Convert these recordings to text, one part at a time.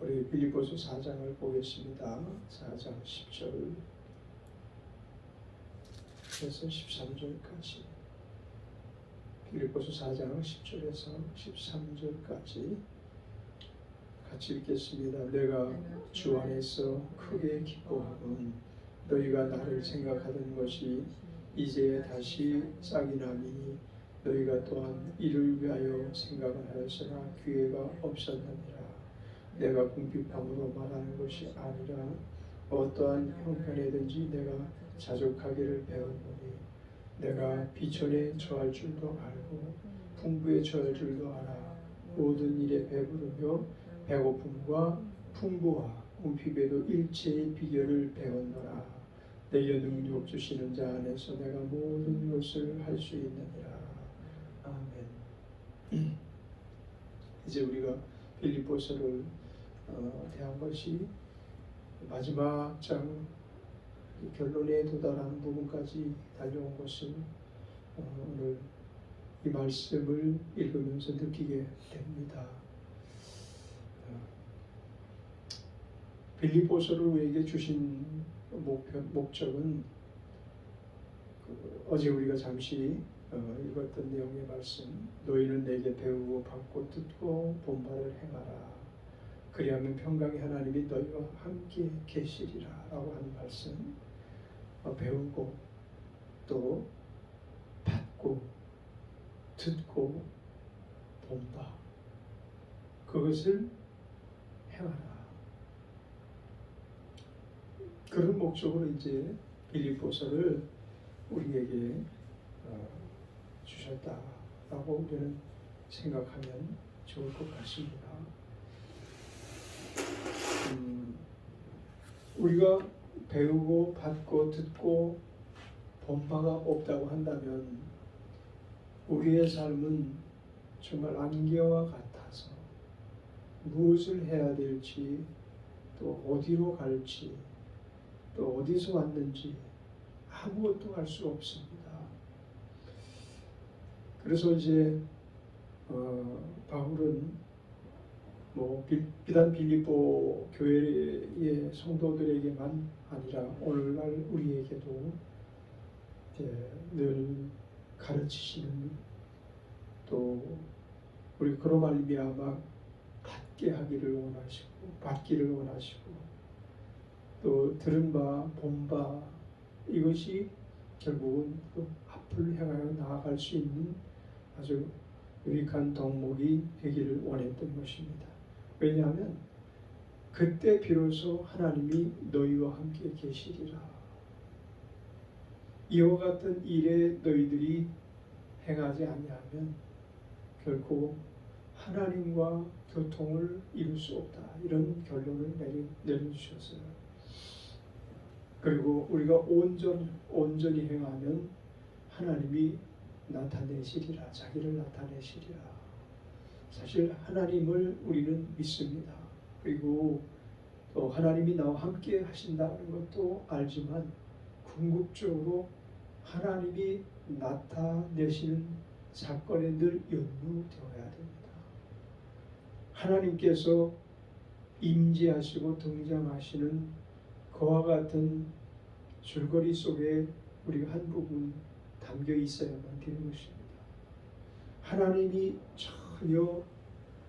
우리 빌립보서 4장을 보겠습니다. 4장 10절 에서 13절까지. 빌립보서 4장 10절에서 13절까지 같이 읽겠습니다. 내가 주 안에서 크게 기뻐하건 너희가 나를 생각하던 것이 이제 다시 싹이 나니 너희가 또한 이를 위하여 생각을 하였으나 기회가 없었느니라. 내가 궁핍함으로 말하는 것이 아니라 어떠한 형편에든지 내가 자족하기를 배웠노니 내가 비천에 처할 줄도 알고 풍부에 처할 줄도 알아. 모든 일에 배부르며 배고픔과 풍부와 궁핍에도 일체의 비결을 배웠노라. 내게 능력 주시는 자 안에서 내가 모든 것을 할 수 있느니라. 아멘. 이제 우리가 빌립보서를 대한 것이 마지막 장 결론에 도달하는 부분까지 달려온 것을 오늘 이 말씀을 읽으면서 느끼게 됩니다. 빌립보서를 우리에게 주신 목적은 어제 우리가 잠시 읽었던 내용의 말씀, 너희는 내게 배우고 받고 듣고 본바를 행하라. 그리하면 평강의 하나님이 너희와 함께 계시리라 라고 하는 말씀, 배우고 또 받고 듣고 본바, 그것을 행하라. 그런 목적으로 이제 빌립보서를 우리에게 주셨다라고 우리는 생각하면 좋을 것 같습니다. 우리가 배우고 받고 듣고 본 바가 없다고 한다면 우리의 삶은 정말 안개와 같아서 무엇을 해야 될지, 또 어디로 갈지, 또 어디서 왔는지 아무것도 알 수 없습니다. 그래서 이제 바울은 비단 빌립보 교회의 성도들에게만 아니라 오늘날 우리에게도 이제 늘 가르치시는, 또 우리 그로 말미암아 받게 하기를 원하시고 받기를 원하시고 또 들은 바, 본 바, 이것이 결국은 그 앞을 향하여 나아갈 수 있는 아주 유익한 덕목이 되기를 원했던 것입니다. 왜냐하면 그때 비로소 하나님이 너희와 함께 계시리라. 이와 같은 일에 너희들이 행하지 아니하면 결코 하나님과 교통을 이룰 수 없다. 이런 결론을 내려주셨어요. 그리고 우리가 온전히 행하면 하나님이 나타내시리라. 자기를 나타내시리라. 사실 하나님을 우리는 믿습니다. 그리고 또 하나님이 나와 함께 하신다는 것도 알지만 궁극적으로 하나님이 나타내시는 사건에 늘 연루되어야 됩니다. 하나님께서 임재하시고 등장하시는 그와 같은 줄거리 속에 우리가 한 부분 담겨 있어야만 되는 것입니다. 하나님이 전혀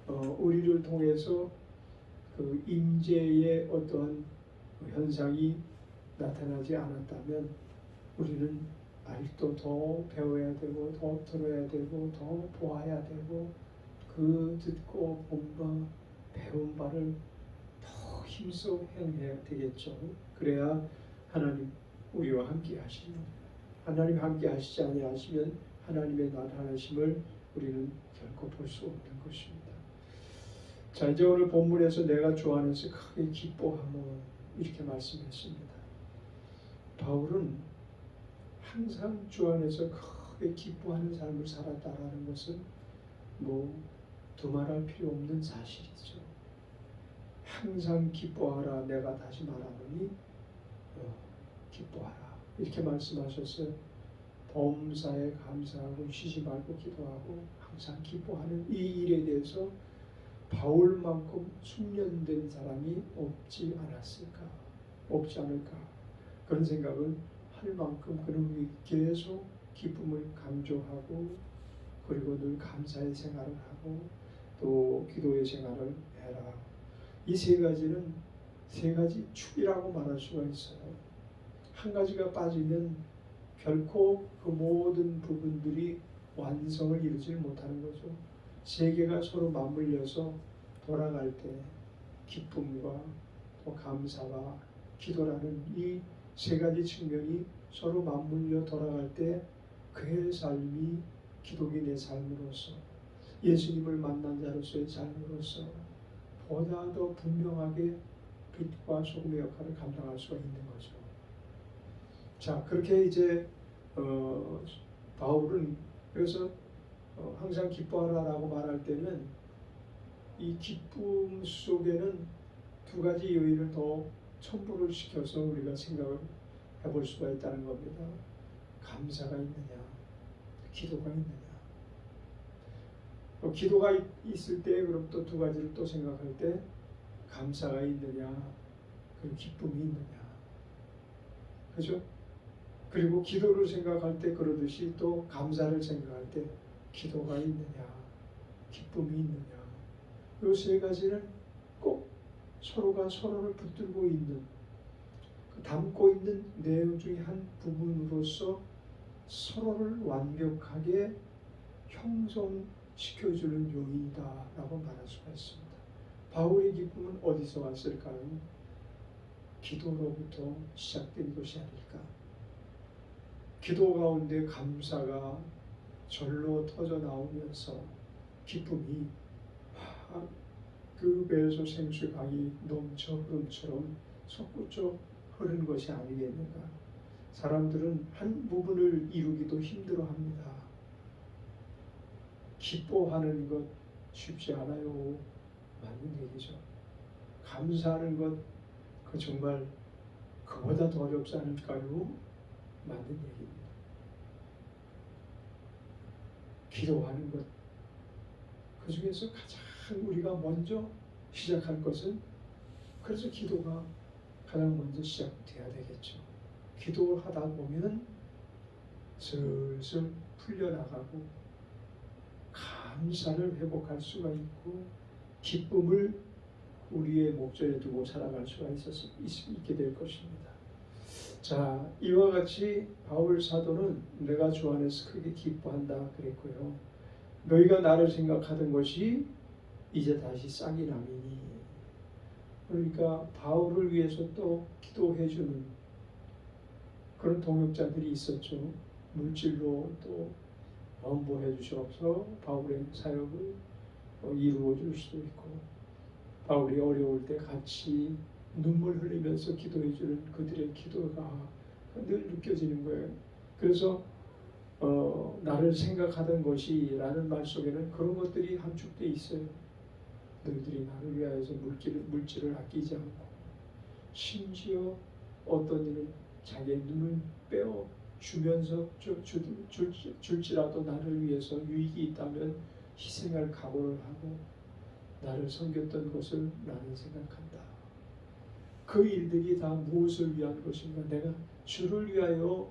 우리를 통해서 그 임재의 어떠한 현상이 나타나지 않았다면 우리는 아직도 더 배워야 되고 더 들어야 되고 더 보아야 되고 그 듣고 본 바, 배운 바를 더 힘써 행해야 되겠죠. 그래야 하나님 우리와 함께 하시는, 하나님 함께 하시지 아니하시면 하나님의 나타나심을 우리는 결코 볼 수 없는 것입니다. 자, 이제 오늘 본문에서 내가 주 안에서 크게 기뻐하면 이렇게 말씀했습니다. 바울은 항상 주 안에서 크게 기뻐하는 삶을 살았다라는 것은 두말할 필요 없는 사실이죠. 항상 기뻐하라. 내가 다시 말하노니 기뻐하라. 이렇게 말씀하셨어요. 범사에 감사하고 쉬지 말고 기도하고 항상 기뻐하는 이 일에 대해서 바울만큼 숙련된 사람이 없지 않을까 그런 생각을 할 만큼 그는 계속 기쁨을 강조하고 그리고 늘 감사의 생활을 하고 또 기도의 생활을 해라. 이 세 가지는 세 가지 축이라고 말할 수가 있어요. 한 가지가 빠지면 결코 그 모든 부분들이 완성을 이루지 못하는 거죠. 세 개가 서로 맞물려서 돌아갈 때 기쁨과 또 감사와 기도라는 이 세 가지 측면이 서로 맞물려 돌아갈 때 그의 삶이 기독인의 삶으로서 예수님을 만난 자로서의 삶으로서 보다 더 분명하게 빛과 소금의 역할을 감당할 수가 있는 거죠. 자, 그렇게 이제 바울은 그래서 항상 기뻐하라라고 말할 때는 이 기쁨 속에는 두 가지 요인을 더 첨부를 시켜서 우리가 생각을 해볼 수가 있다는 겁니다. 감사가 있느냐, 기도가 있느냐. 기도가 있을 때 그럼 또 두 가지를 또 생각할 때 감사가 있느냐, 그리고 기쁨이 있느냐, 그죠? 그리고 기도를 생각할 때 그러듯이 또 감사를 생각할 때 기도가 있느냐, 기쁨이 있느냐. 이 세 가지는 꼭 서로가 서로를 붙들고 있는, 담고 있는 내용 중에 한 부분으로서 서로를 완벽하게 형성시켜주는 요인이다라고 말할 수가 있습니다. 바울의 기쁨은 어디서 왔을까요? 기도로부터 시작된 것이 아닐까. 기도 가운데 감사가 절로 터져 나오면서 기쁨이 그 배에서 생수강이 넘쳐 흐름처럼 솟구쳐 흐르는 것이 아니겠는가. 사람들은 한 부분을 이루기도 힘들어합니다. 기뻐하는 것 쉽지 않아요. 맞는 얘기죠. 감사하는 것 그 정말 그보다 더 어렵지 않을까요? 맞는 얘기입니다. 기도하는 것 그 중에서 가장 우리가 먼저 시작할 것은 그래서 기도가 가장 먼저 시작돼야 되겠죠. 기도를 하다 보면 슬슬 풀려나가고 감사를 회복할 수가 있고 기쁨을 우리의 목전에 두고 살아갈 수가 있게 될 것입니다. 자, 이와 같이 바울 사도는 내가 주 안에서 크게 기뻐한다 그랬고요. 너희가 나를 생각하던 것이 이제 다시 싹이 나미니. 그러니까 바울을 위해서 또 기도해주는 그런 동역자들이 있었죠. 물질로 또 엄보해 주시옵소서 바울의 사역을 이루어 줄 수도 있고 바울이 어려울 때 같이 눈물 흘리면서 기도해 주는 그들의 기도가 늘 느껴지는 거예요. 그래서 나를 생각하던 것이 라는 말 속에는 그런 것들이 함축되어 있어요. 너희들이 나를 위하여서 물질을 아끼지 않고 심지어 어떤 이는 자기의 눈을 빼어 주면서 줄지라도 나를 위해서 유익이 있다면 희생할 각오를 하고 나를 섬겼던 것을 나는 생각한다. 그 일들이 다 무엇을 위한 것인가? 내가 주를 위하여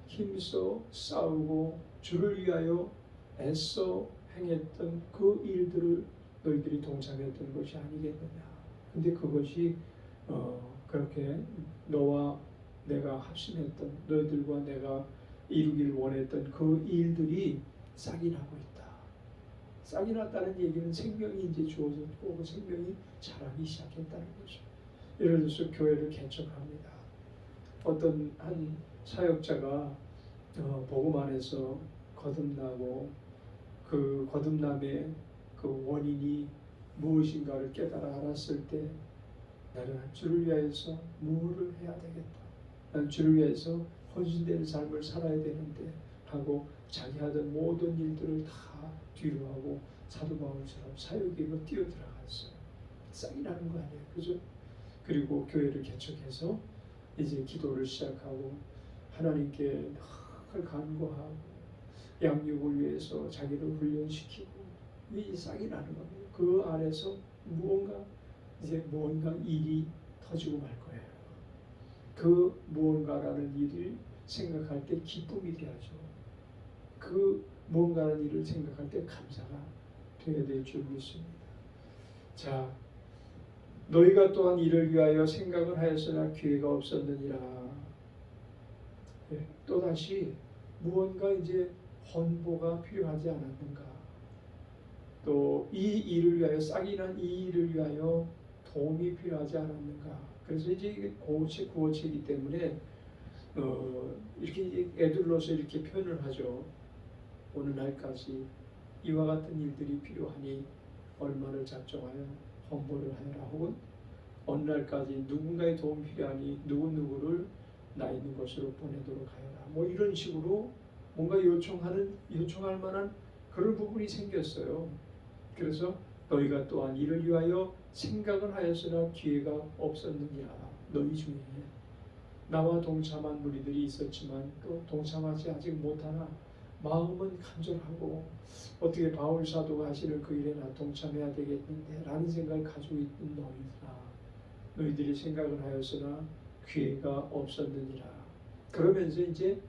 힘써 싸우고 주를 위하여 애써 행했던 그 일들을 너희들이 동참했던 것이 아니겠느냐. 근데 그것이 그렇게 너와 내가 합심했던 너희들과 내가 이루기를 원했던 그 일들이 싹이 나고 있다. 싹이 났다는 얘기는 생명이 이제 주어졌고 그 생명이 자라기 시작했다는 거죠. 예를 들어서 교회를 개척합니다. 어떤 한 사역자가 복음 안에서 거듭나고 그 거듭남의 그 원인이 무엇인가를 깨달아 알았을 때 나는 주를 위하여서 무엇을 해야 되겠다. 난 주를 위해서 헌신되는 삶을 살아야 되는데 하고 자기 하던 모든 일들을 다 뒤로 하고 사도 바울처럼 사역으로 뛰어들어갔어요. 싹이 나는 거 아니에요. 그죠? 그리고 교회를 개척해서 이제 기도를 시작하고 하나님께 늘 간구하고 양육을 위해서 자기를 훈련시키고 이 싹이 나는 겁니다. 그 안에서 무언가 일이 터지고 말 거예요. 그 무언가라는 일을 생각할 때 기쁨이 돼야죠. 그 무언가라는 일을 생각할 때 감사가 되어야 될 줄 믿습니다. 자, 너희가 또한 이를 위하여 생각을 하였으나 기회가 없었느니라. 네, 또다시 무언가 이제 헌보가 필요하지 않았는가. 또 이 일을 위하여 싹이 난 이 일을 위하여 도움이 필요하지 않았는가. 그래서 이제 구어체이기 때문에 이렇게 이제 애들로서 이렇게 표현을 하죠. 어느 날까지 이와 같은 일들이 필요하니 얼마를 작정하여 헌보를 하여라. 혹은 어느 날까지 누군가의 도움이 필요하니 누구를 나 있는 곳으로 보내도록 하여라. 뭐 이런 식으로 뭔가 요청할 만한 그런 부분이 생겼어요. 그래서 너희가 또한 이를 위하여 생각을 하였으나 기회가 없었느니라. 너희 중에 나와 동참한 무리들이 있었지만 또 동참하지 아직 못하나 마음은 간절하고 어떻게 바울 사도가 하시는 그 일에 나 동참해야 되겠는데 라는 생각을 가지고 있는 너희들이 생각을 하였으나 기회가 없었느니라. 그러면서 이제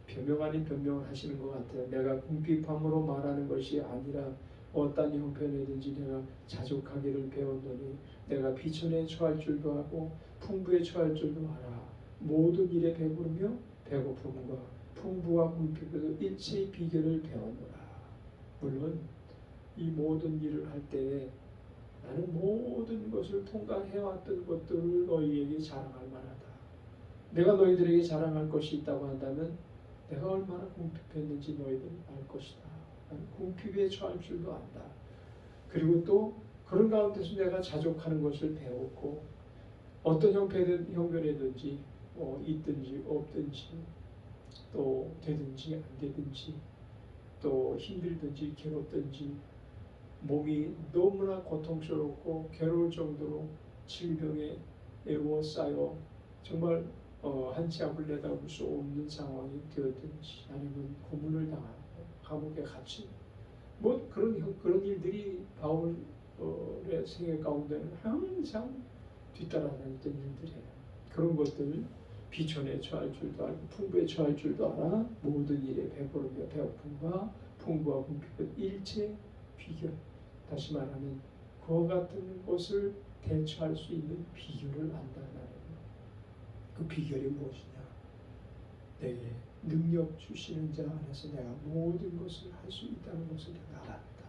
변명 아닌 변명을 하시는 것 같아요. 내가 궁핍함으로 말하는 것이 아니라 어떤 형편이든지 내가 자족하기를 배웠노니 내가 비천에 처할 줄도 하고 풍부에 처할 줄도 알아. 모든 일에 배부르며 배고픔과 풍부와 궁핍에도 일체의 비결을 배웠노라. 물론 이 모든 일을 할 때에 나는 모든 것을 통과해왔던 것들을 너희에게 자랑할 만하다. 내가 너희들에게 자랑할 것이 있다고 한다면 내가 얼마나 궁핍했는지 너희들은 알 것이다. 나는 궁핍에 처할 줄도 안다. 그리고 또 그런 가운데서 내가 자족하는 것을 배웠고 어떤 형편이든지 있든지 없든지 또 되든지 안 되든지 또 힘들든지 괴롭든지 몸이 너무나 고통스럽고 괴로울 정도로 질병에 애워싸여 정말 한치 앞을 내다볼 수 없는 상황이 되었든지 아니면 고문을 당하고 감옥에 갇힌 뭐 그런 일들이 바울의 생애 가운데는 항상 뒤따라다녔던 일들이에요. 그런 것들 비천에 처할 줄도 알고 풍부에 처할 줄도 알아. 모든 일에 배부르며 배고픔과 풍부와 궁핍은 일체 비결. 다시 말하면 그와 같은 것을 대처할 수 있는 비결을 안다는 그 비결이 무엇이냐? 내게 능력 주시는 자 안에서 내가 모든 것을 할 수 있다는 것을 내가 알았다.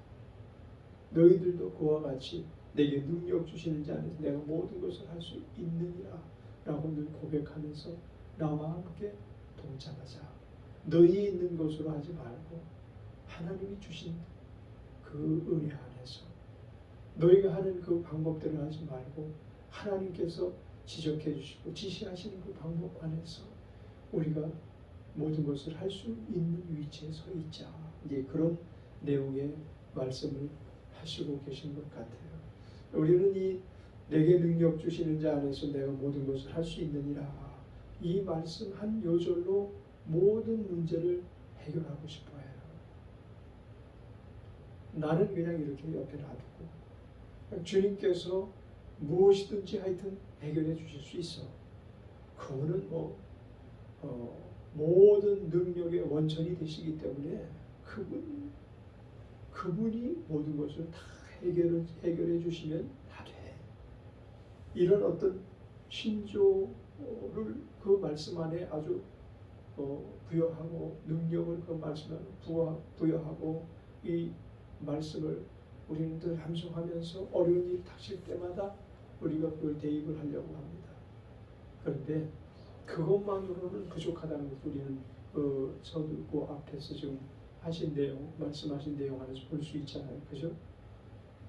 너희들도 그와 같이 내게 능력 주시는 자 안에서 내가 모든 것을 할 수 있느니라 라고 늘 고백하면서 나와 함께 동참하자. 너희 있는 것으로 하지 말고 하나님이 주신 그 은혜 안에서 너희가 하는 그 방법대로 하지 말고 하나님께서 지적해 주시고 지시하시는 그 방법 안에서 우리가 모든 것을 할 수 있는 위치에 서 있자. 이제 그런 내용의 말씀을 하시고 계신 것 같아요. 우리는 이 내게 능력 주시는 자 안에서 내가 모든 것을 할 수 있느니라. 이 말씀 한 요절로 모든 문제를 해결하고 싶어 해요. 나는 그냥 이렇게 옆에 놔두고 주님께서 무엇이든지 하여튼 해결해 주실 수 있어. 그분은 모든 능력의 원천이 되시기 때문에 그분이 모든 것을 다 해결해 주시면 다 돼. 이런 어떤 신조를 그 말씀 안에 아주 부여하고 능력을 그 말씀 안에 부여하고 이 말씀을 우리는 늘 함송하면서 어려운 일이 닥칠 때마다 우리가 그걸 대입을 하려고 합니다. 그런데 그것만으로는 부족하다는 것을 우리는 서두 앞에서 지금 말씀하신 내용 안에서 볼 수 있잖아요. 그죠?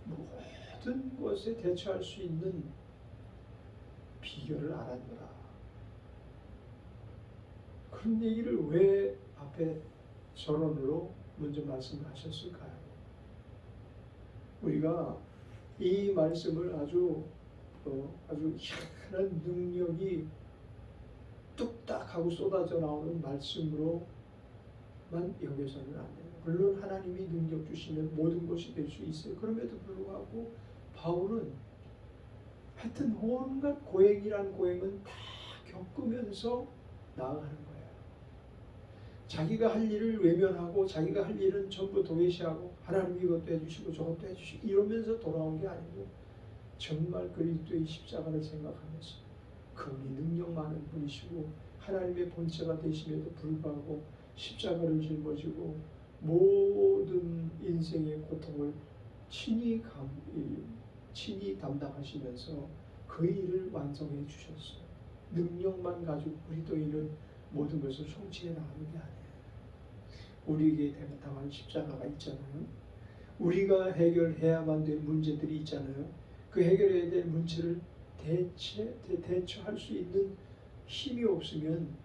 모든 것에 대처할 수 있는 비결을 알았노라. 그런 얘기를 왜 앞에 서론으로 먼저 말씀을 하셨을까요? 우리가 이 말씀을 아주 희한한 능력이 뚝딱 하고 쏟아져 나오는 말씀으로만 여겨서는 안 돼요. 물론 하나님이 능력 주시면 모든 것이 될 수 있어요. 그럼에도 불구하고 바울은 하여튼 온갖 고행이란 고행은 다 겪으면서 나아가는 거예요. 자기가 할 일을 외면하고 자기가 할 일은 전부 도외시하고 하나님이 이것도 해주시고 저것도 해주시고 이러면서 돌아온 게 아니고 정말 그리스도의 십자가를 생각하면서 그분이 능력 많은 분이시고 하나님의 본체가 되심에도 불구하고 십자가를 짊어지고 모든 인생의 고통을 친히 담당하시면서 그 일을 완성해 주셨어요. 능력만 가지고 그리스도인은 모든 것을 성취해 나가는 게 아니에요. 우리에게 당한 십자가가 있잖아요. 우리가 해결해야만 될 문제들이 있잖아요. 그 해결해야 될 문제를 대처할 수 있는 힘이 없으면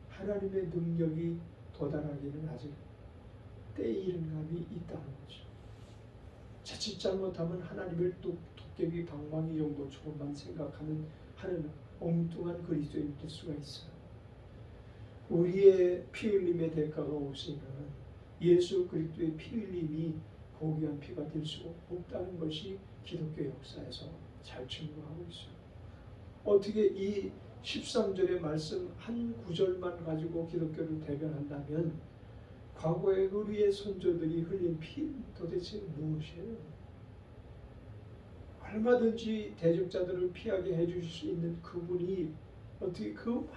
하나님의 능력이 도달하기는 아직 때이른 감이 있다는 거죠. 자칫 잘못하면 하나님을 도깨비 방망이 정도처럼만 생각하는 하는 엉뚱한 그리스도인이 될 수가 있어요. 우리의 피 흘림의 대가가 없으면 예수 그리스도의 피 흘림이 고귀한 피가 될 수 없다는 것이 기독교 역사에서 잘 증거하고 있어요. 어떻게 이 13절의 말씀 한 구절만 가지고 기독교를 대변한다면 과거의 우리의 선조들이 흘린 피 도대체 무엇이에요? 얼마든지 대적자들을 피하게 해주실 수 있는 그분이 어떻게 그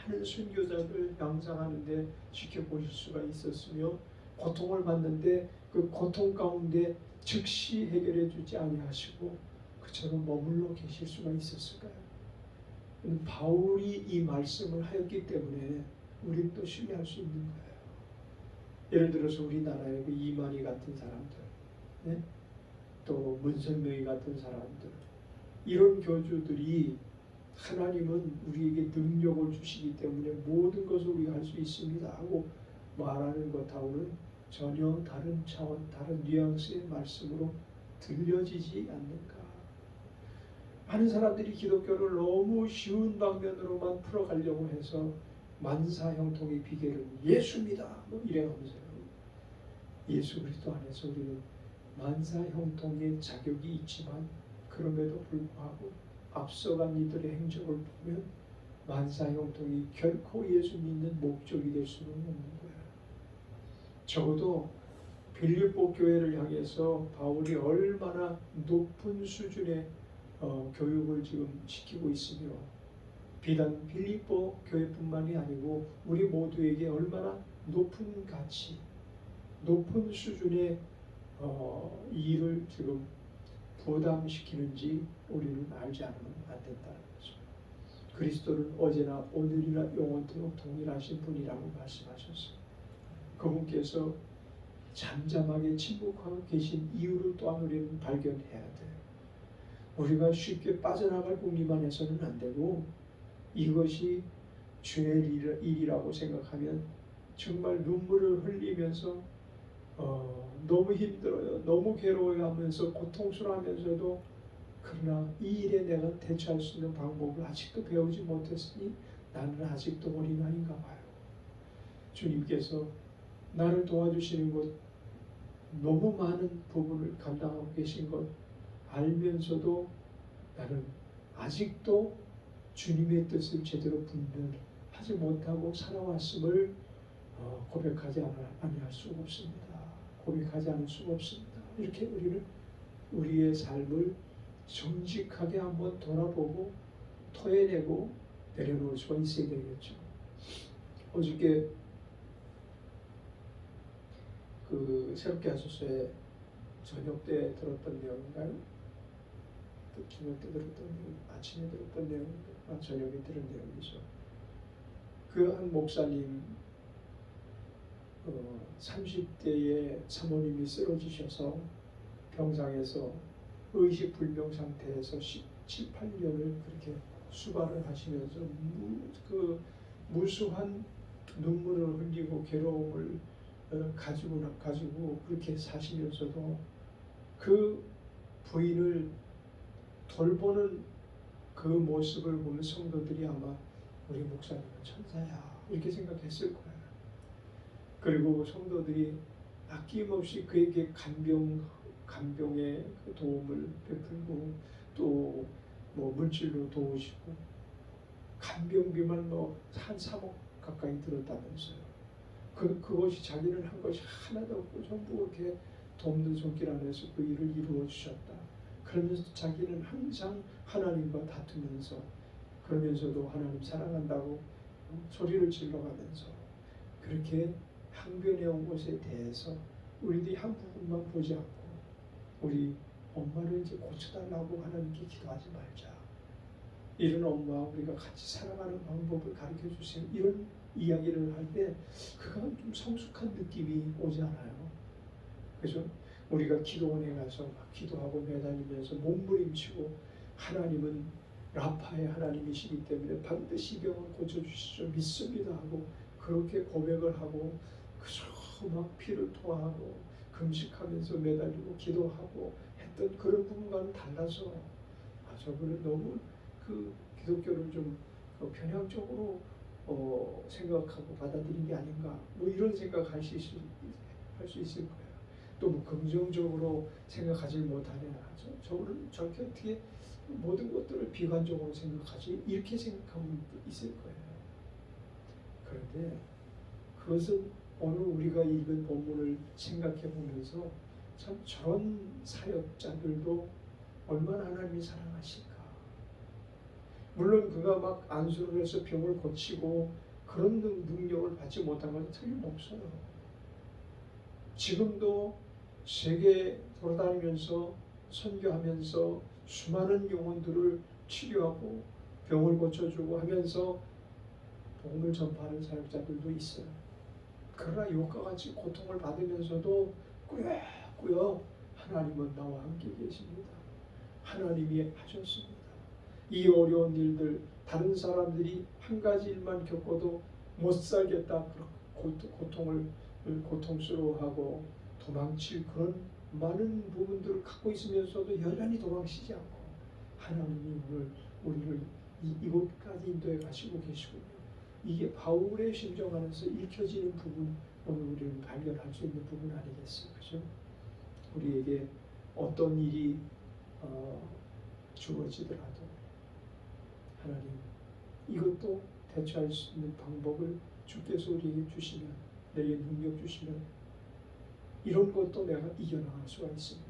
많은 순교자를 양상하는데 지켜보실 수가 있었으며 고통을 받는데 그 고통 가운데 즉시 해결해 주지 아니하시고 그처럼 머물러 계실 수가 있었을까요? 바울이 이 말씀을 하였기 때문에 우리는 또 신뢰할 수 있는 거예요. 예를 들어서 우리나라의 그 이만희 같은 사람들, 네? 또 문선명이 같은 사람들, 이런 교주들이 하나님은 우리에게 능력을 주시기 때문에 모든 것을 우리가 할 수 있습니다 하고 말하는 것하고는 전혀 다른 차원, 다른 뉘앙스의 말씀으로 들려지지 않는가. 많은 사람들이 기독교를 너무 쉬운 방면으로만 풀어가려고 해서 만사형통의 비결은 예수입니다 뭐 이래가면서요. 예수 그리스도 안에서 우리는 만사형통의 자격이 있지만 그럼에도 불구하고 앞서간 이들의 행적을 보면 만사형통이 결코 예수 믿는 목적이 될 수는 없는 거예요. 적어도 빌립보 교회를 향해서 바울이 얼마나 높은 수준의 교육을 지금 시키고 있으며 비단 빌립보 교회뿐만이 아니고 우리 모두에게 얼마나 높은 가치, 높은 수준의 일을 지금 부담시키는지 우리는 알지 않으면 안 된다는 거죠. 그리스도는 어제나 오늘이나 영원토록 동일하신 분이라고 말씀하셨어요. 그분께서 잠잠하게 침묵하고 계신 이유를 또한 우리는 발견해야 돼요. 우리가 쉽게 빠져나갈 궁리만 해서는 안 되고 이것이 주의 일이라고 생각하면 정말 눈물을 흘리면서 너무 힘들어요. 너무 괴로워요 하면서 고통스러워하면서도 그러나 이 일에 내가 대처할 수 있는 방법을 아직도 배우지 못했으니 나는 아직도 어린아이인가 봐요. 주님께서 나를 도와주시는 것 너무 많은 부분을 감당하고 계신 것 알면서도 나는 아직도 주님의 뜻을 제대로 분별하지 못하고 살아왔음을 고백하지 아니할 수가 없습니다. 고백하지 않을 수가 없습니다. 이렇게 우리는 우리의 삶을 정직하게 한번 돌아보고 토해내고 내려놓을 수가 있어야 되겠죠. 어저께 그 새롭게 하소서에 저녁 때 들었던 내용인가요? 저녁 때 들었던 내용, 아침에 들었던 내용, 저녁에 들은 내용이죠. 그 한 목사님 30대에 사모님이 쓰러지셔서 병상에서 의식불명 상태에서 17, 8년을 그렇게 수발을 하시면서 무수한 눈물을 흘리고 괴로움을 가지고 그렇게 사시면서도 그 부인을 돌보는 그 모습을 보는 성도들이 아마 우리 목사님은 천사야 이렇게 생각했을 거예요. 그리고 성도들이 아낌없이 그에게 간병의 그 도움을 베풀고 또 뭐 물질로 도우시고 간병비만 한 3억 가까이 들었다면서요. 그것이 자기는 한 것이 하나도 없고 전부 그렇게 돕는 손길 안에서 그 일을 이루어 주셨다. 그러면서 자기는 항상 하나님과 다투면서 그러면서도 하나님 사랑한다고 소리를 질러가면서 그렇게 항변해 온 것에 대해서 우리들이 한 부분만 보지 않고 우리 엄마를 이제 고쳐달라고 하나님께 기도하지 말자. 이런 엄마와 우리가 같이 살아가는 방법을 가르쳐 주세요. 이런 이야기를 할 때 그가 좀 성숙한 느낌이 오지 않아요. 그래서 우리가 기도원에 가서 막 기도하고 매달리면서 몸부림치고 하나님은 라파의 하나님이시기 때문에 반드시 병을 고쳐주시죠. 믿습니다 하고 그렇게 고백을 하고 그저 막 피를 토하고 금식하면서 매달리고 기도하고 했던 그런 부분과는 달라서 저분은 너무 그 기독교를 좀 편향적으로 생각하고 받아들인 게 아닌가 뭐 이런 생각할 수 있을 거예요. 또 뭐 긍정적으로 생각하지 못하냐 저는 저렇게 어떻게 모든 것들을 비관적으로 생각하지 이렇게 생각하면 있을 거예요. 그런데 그것은 오늘 우리가 읽은 본문을 생각해 보면서 참 저런 사역자들도 얼마나 하나님이 사랑하실까. 물론 그가 막 안수를 해서 병을 고치고 그런 능력을 받지 못한 것은 틀림없어요. 지금도 세계 돌아다니면서 선교하면서 수많은 영혼들을 치료하고 병을 고쳐주고 하면서 복음을 전파하는 사역자들도 있어요. 그러나 이것과 같이 고통을 받으면서도 꾸역꾸역 하나님은 나와 함께 계십니다. 하나님이 하셨습니다. 이 어려운 일들 다른 사람들이 한 가지 일만 겪어도 못 살겠다 고통을 고통스러워하고 도망칠 그런 많은 부분들을 갖고 있으면서도 여전히 도망치지 않고 하나님이 오늘 우리를 이곳까지 인도해 가시고 계시군요. 이게 바울의 심정 안에서 읽혀지는 부분 오늘 우리는 발견할 수 있는 부분 아니겠어요? 그죠? 우리에게 어떤 일이 주어지더라도 하나님 이것도 대처할 수 있는 방법을 주께서 우리에게 주시면 내게 능력 주시면 이런 것도 내가 이겨나갈 수가 있습니다.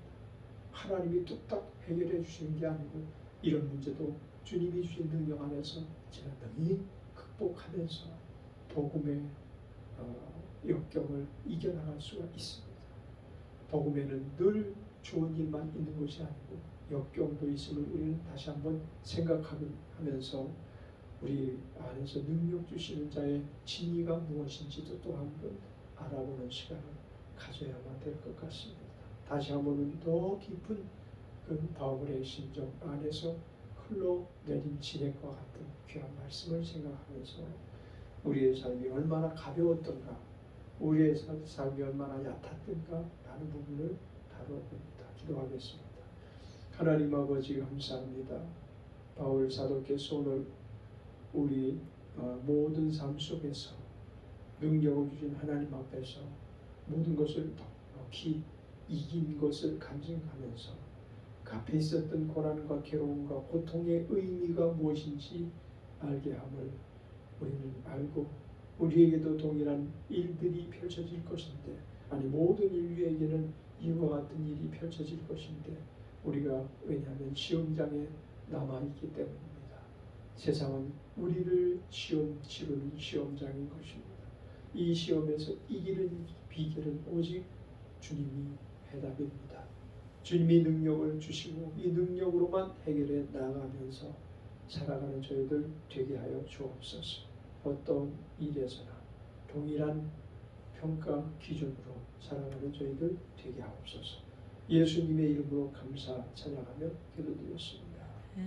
하나님이 뚝딱 해결해 주시는 게 아니고 이런 문제도 주님이 주신 능력 안에서 제가 능히 극복하면서 복음의 역경을 이겨나갈 수가 있습니다. 복음에는 늘 좋은 일만 있는 것이 아니고 역경도 있음을 우리는 다시 한번 생각하면서 우리 안에서 능력 주시는 자의 진리가 무엇인지도 또 한번 알아보는 시간을 가져야만 될 것 같습니다. 다시 한번 우리 더 깊은 그 바울의 심정 안에서 흘러내린 진액과 같은 귀한 말씀을 생각하면서 우리의 삶이 얼마나 가벼웠던가 우리의 삶이 얼마나 얕았던가 라는 부분을 다뤄봅니다. 기도하겠습니다. 하나님 아버지 감사합니다. 바울 사도께서 오늘 우리 모든 삶 속에서 능력을 주신 하나님 앞에서 모든 것을 넉넉히 이긴 것을 간증하면서 그 앞에 있었던 고난과 괴로움과 고통의 의미가 무엇인지 알게 함을 우리는 알고 우리에게도 동일한 일들이 펼쳐질 것인데 아니 모든 인류에게는 이와 같은 일이 펼쳐질 것인데 우리가 왜냐하면 시험장에 남아있기 때문입니다. 세상은 우리를 시험 치르는 시험장인 것입니다. 이 시험에서 이기는 비결은 오직 주님이 해답입니다. 주님이 능력을 주시고 이 능력으로만 해결해 나가면서 살아가는 저희들 되게 하여 주옵소서. 어떤 일에서나 동일한 평가 기준으로 살아가는 저희들 되게 하옵소서. 예수님의 이름으로 감사 찬양하며 기도드렸습니다.